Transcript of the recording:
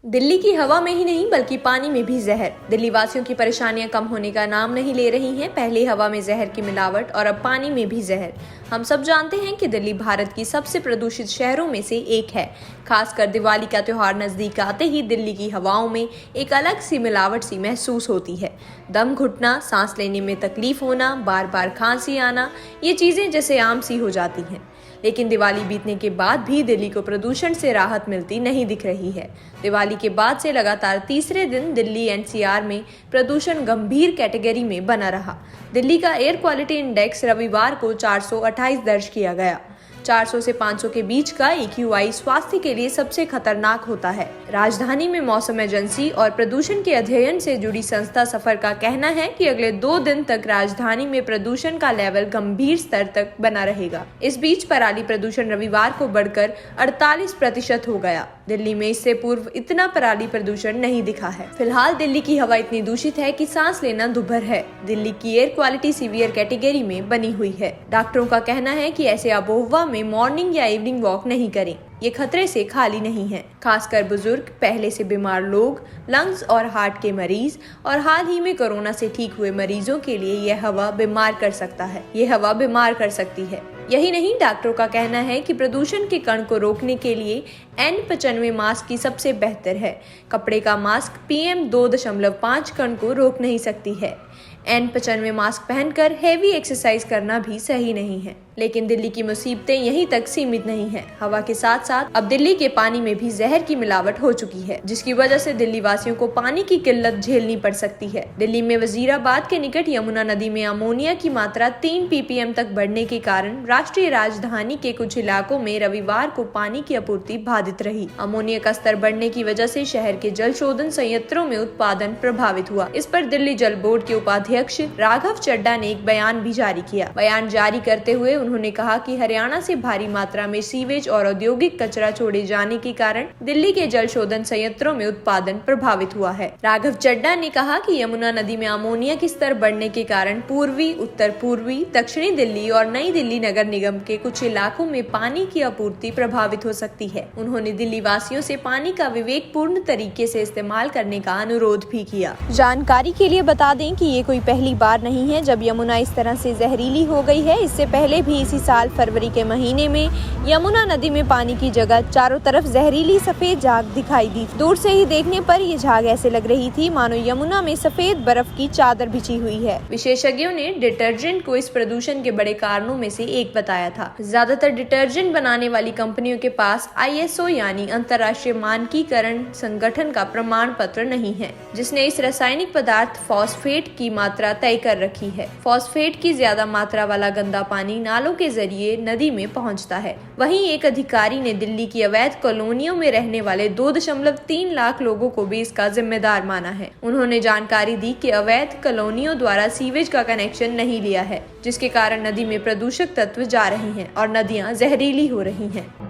दिल्ली की हवा में ही नहीं बल्कि पानी में भी जहर। दिल्ली वासियों की परेशानियां कम होने का नाम नहीं ले रही हैं। पहले हवा में जहर की मिलावट और अब पानी में भी जहर। हम सब जानते हैं कि दिल्ली भारत की सबसे प्रदूषित शहरों में से एक है। खासकर दिवाली का त्योहार नजदीक आते ही दिल्ली की हवाओं में एक अलग सी मिलावट सी महसूस होती है। दम घुटना, सांस लेने में तकलीफ होना, बार बार खांसी आना, ये चीजें जैसे आम सी हो जाती हैं। लेकिन दिवाली बीतने के बाद भी दिल्ली को प्रदूषण से राहत मिलती नहीं दिख रही है। दिवाली के बाद से लगातार तीसरे दिन दिल्ली एनसीआर में प्रदूषण गंभीर कैटेगरी में बना रहा। दिल्ली का एयर क्वालिटी इंडेक्स रविवार को 428 दर्ज किया गया। 400 से 500 के बीच का AQI स्वास्थ्य के लिए सबसे खतरनाक होता है। राजधानी में मौसम एजेंसी और प्रदूषण के अध्ययन से जुड़ी संस्था सफर का कहना है कि अगले 2 दिन तक राजधानी में प्रदूषण का लेवल गंभीर स्तर तक बना रहेगा। इस बीच पराली प्रदूषण रविवार को बढ़कर 48% हो गया। दिल्ली में इससे पूर्व इतना पराली प्रदूषण नहीं दिखा है। फिलहाल दिल्ली की हवा इतनी दूषित है कि सांस लेना दुभर है। दिल्ली की एयर क्वालिटी सीवियर कैटेगरी में बनी हुई है। डॉक्टरों का कहना है कि ऐसे आबोहवा में मॉर्निंग या इवनिंग वॉक नहीं करें। ये खतरे से खाली नहीं है। खासकर बुजुर्ग, पहले से बीमार लोग, लंग्स और हार्ट के मरीज और हाल ही में कोरोना से ठीक हुए मरीजों के लिए यह हवा बीमार कर सकती है। यही नहीं, डॉक्टरों का कहना है कि प्रदूषण के कण को रोकने के लिए N95 मास्क की सबसे बेहतर है। कपड़े का मास्क PM 2.5 कण को रोक नहीं सकती है। N95 मास्क पहनकर हेवी एक्सरसाइज करना भी सही नहीं है। लेकिन दिल्ली की मुसीबतें यहीं तक सीमित नहीं हैं। हवा के साथ साथ अब दिल्ली के पानी में भी जहर की मिलावट हो चुकी है, जिसकी वजह से दिल्ली वासियों को पानी की किल्लत झेलनी पड़ सकती है। दिल्ली में वजीराबाद के निकट यमुना नदी में अमोनिया की मात्रा 3 ppm तक बढ़ने के कारण राष्ट्रीय राजधानी के कुछ इलाकों में रविवार को पानी की आपूर्ति बाधित रही। अमोनिया का स्तर बढ़ने की वजह से शहर के जल शोधन संयंत्रों में उत्पादन प्रभावित हुआ। इस पर दिल्ली जल बोर्ड के उपाध्यक्ष राघव चड्ढा ने एक बयान भी जारी किया। बयान जारी करते हुए उन्होंने कहा कि हरियाणा से भारी मात्रा में सीवेज और औद्योगिक कचरा छोड़े जाने के कारण दिल्ली के जल शोधन संयंत्रों में उत्पादन प्रभावित हुआ है। राघव चड्ढा ने कहा कि यमुना नदी में अमोनिया की स्तर बढ़ने के कारण पूर्वी, उत्तर पूर्वी, दक्षिणी दिल्ली और नई दिल्ली नगर निगम के कुछ इलाकों में पानी की आपूर्ति प्रभावित हो सकती है। उन्होंने दिल्ली वासियों से पानी का विवेकपूर्ण तरीके से इस्तेमाल करने का अनुरोध भी किया। जानकारी के लिए बता दें कि ये कोई पहली बार नहीं है जब यमुना इस तरह से जहरीली हो गई है। इससे पहले भी इसी साल फरवरी के महीने में यमुना नदी में पानी की जगह चारों तरफ जहरीली सफेद झाग दिखाई दी। दूर से ही देखने पर ये झाग ऐसे लग रही थी मानो यमुना में सफेद बर्फ की चादर बिछी हुई है। विशेषज्ञों ने डिटर्जेंट को इस प्रदूषण के बड़े कारणों में से एक बताया था। ज्यादातर डिटर्जेंट बनाने वाली कंपनियों के पास ISO यानी अंतर्राष्ट्रीय मानकीकरण संगठन का प्रमाण पत्र नहीं है, जिसने इस रासायनिक पदार्थ फॉस्फेट की मात्रा तय कर रखी है। फॉस्फेट की ज्यादा मात्रा वाला गंदा पानी नालों के जरिए नदी में पहुंचता है। वहीं एक अधिकारी ने दिल्ली की अवैध कॉलोनियों में रहने वाले 2.3 लाख लोगों को भी इसका जिम्मेदार माना है। उन्होंने जानकारी दी कि अवैध कॉलोनियों द्वारा सीवेज का कनेक्शन नहीं लिया है, जिसके कारण नदी में प्रदूषक तत्व जा रहे हैं और नदियां जहरीली हो रही हैं।